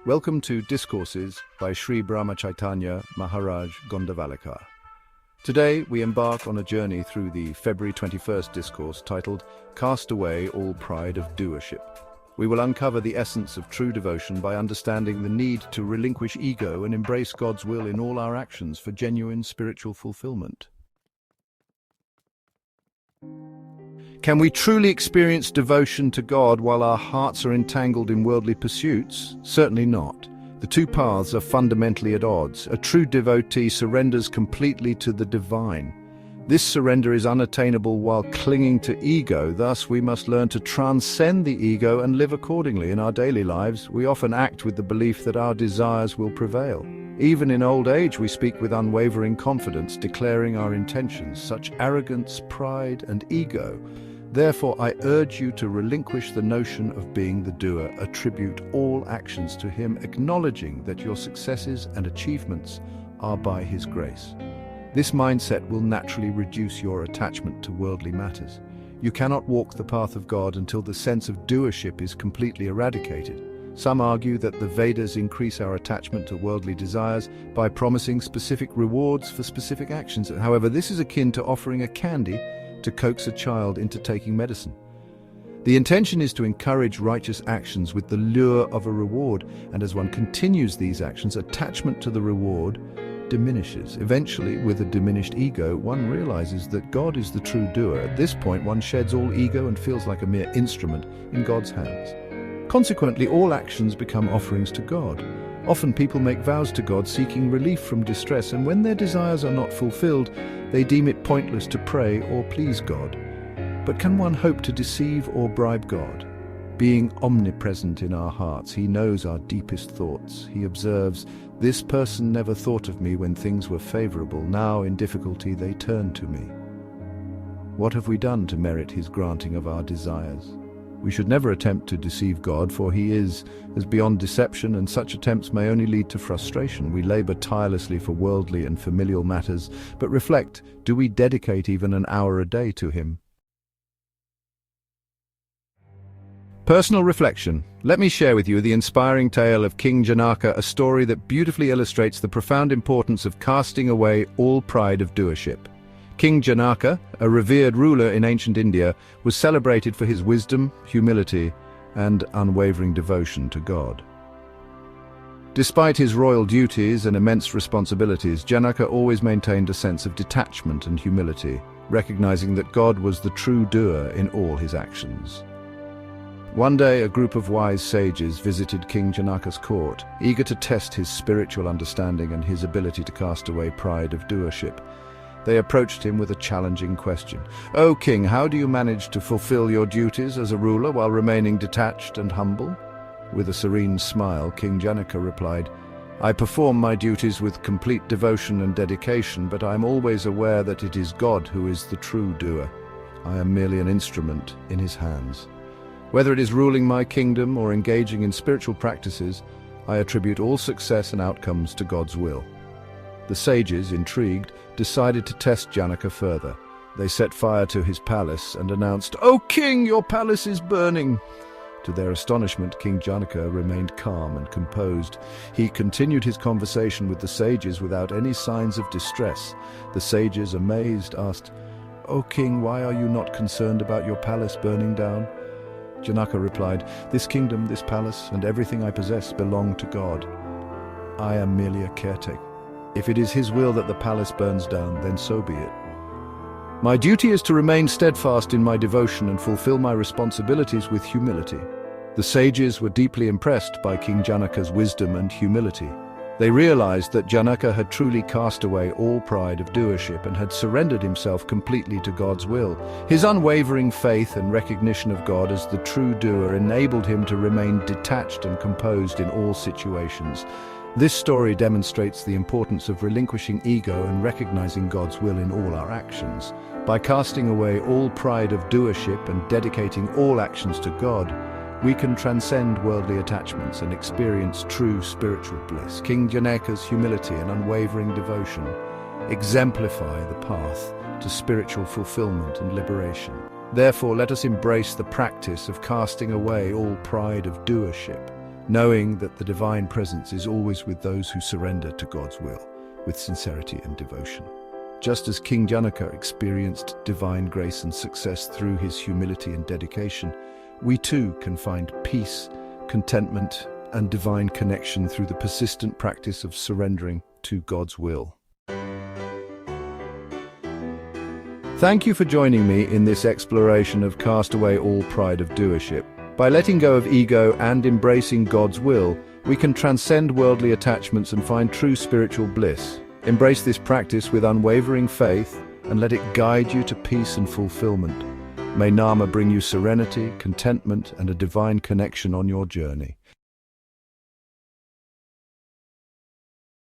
Welcome to Discourses by Shri Brahmachaitanya Maharaj Gondavalekar. Today we embark on a journey through the February 21st discourse titled Cast Away All Pride of Doership. We will uncover the essence of true devotion by understanding the need to relinquish ego and embrace God's will in all our actions for genuine spiritual fulfillment. Can we truly experience devotion to God while our hearts are entangled in worldly pursuits? Certainly not. The two paths are fundamentally at odds. A true devotee surrenders completely to the divine. This surrender is unattainable while clinging to ego. Thus, we must learn to transcend the ego and live accordingly. In our daily lives, we often act with the belief that our desires will prevail. Even in old age, we speak with unwavering confidence, declaring our intentions. Such arrogance, pride, and ego. Therefore, I urge you to relinquish the notion of being the doer. Attribute all actions to Him, acknowledging that your successes and achievements are by His grace. This mindset will naturally reduce your attachment to worldly matters. You cannot walk the path of God until the sense of doership is completely eradicated. Some argue that the Vedas increase our attachment to worldly desires by promising specific rewards for specific actions. However, this is akin to offering a candy to coax a child into taking medicine. The intention is to encourage righteous actions with the lure of a reward, and as one continues these actions, attachment to the reward diminishes. Eventually, with a diminished ego, one realizes that God is the true doer. At this point, one sheds all ego and feels like a mere instrument in God's hands. Consequently, all actions become offerings to God. Often people make vows to God seeking relief from distress, and when their desires are not fulfilled, they deem it pointless to pray or please God. But can one hope to deceive or bribe God? Being omnipresent in our hearts, He knows our deepest thoughts. He observes, "This person never thought of me when things were favorable. Now in difficulty they turn to me." What have we done to merit His granting of our desires? We should never attempt to deceive God, for He is beyond deception, and such attempts may only lead to frustration. We labor tirelessly for worldly and familial matters, but reflect, do we dedicate even an hour a day to Him? Personal reflection. Let me share with you the inspiring tale of King Janaka, a story that beautifully illustrates the profound importance of casting away all pride of doership. King Janaka, a revered ruler in ancient India, was celebrated for his wisdom, humility, and unwavering devotion to God. Despite his royal duties and immense responsibilities, Janaka always maintained a sense of detachment and humility, recognizing that God was the true doer in all his actions. One day, a group of wise sages visited King Janaka's court, eager to test his spiritual understanding and his ability to cast away pride of doership. They approached him with a challenging question. "O King, how do you manage to fulfill your duties as a ruler while remaining detached and humble?" With a serene smile, King Janaka replied, "I perform my duties with complete devotion and dedication, but I am always aware that it is God who is the true doer. I am merely an instrument in His hands. Whether it is ruling my kingdom or engaging in spiritual practices, I attribute all success and outcomes to God's will." The sages, intrigued, decided to test Janaka further. They set fire to his palace and announced, "O King, your palace is burning!" To their astonishment, King Janaka remained calm and composed. He continued his conversation with the sages without any signs of distress. The sages, amazed, asked, "O King, why are you not concerned about your palace burning down?" Janaka replied, "This kingdom, this palace, and everything I possess belong to God. I am merely a caretaker. If it is His will that the palace burns down, then so be it. My duty is to remain steadfast in my devotion and fulfill my responsibilities with humility." The sages were deeply impressed by King Janaka's wisdom and humility. They realized that Janaka had truly cast away all pride of doership and had surrendered himself completely to God's will. His unwavering faith and recognition of God as the true doer enabled him to remain detached and composed in all situations. This story demonstrates the importance of relinquishing ego and recognizing God's will in all our actions. By casting away all pride of doership and dedicating all actions to God, we can transcend worldly attachments and experience true spiritual bliss. King Janaka's humility and unwavering devotion exemplify the path to spiritual fulfillment and liberation. Therefore, let us embrace the practice of casting away all pride of doership knowing that the divine presence is always with those who surrender to God's will with sincerity and devotion. Just as King Janaka experienced divine grace and success through his humility and dedication, we too can find peace, contentment, and divine connection through the persistent practice of surrendering to God's will. Thank you for joining me in this exploration of Cast Away All Pride of Doership. By letting go of ego and embracing God's will, we can transcend worldly attachments and find true spiritual bliss. Embrace this practice with unwavering faith and let it guide you to peace and fulfillment. May Nama bring you serenity, contentment, and a divine connection on your journey.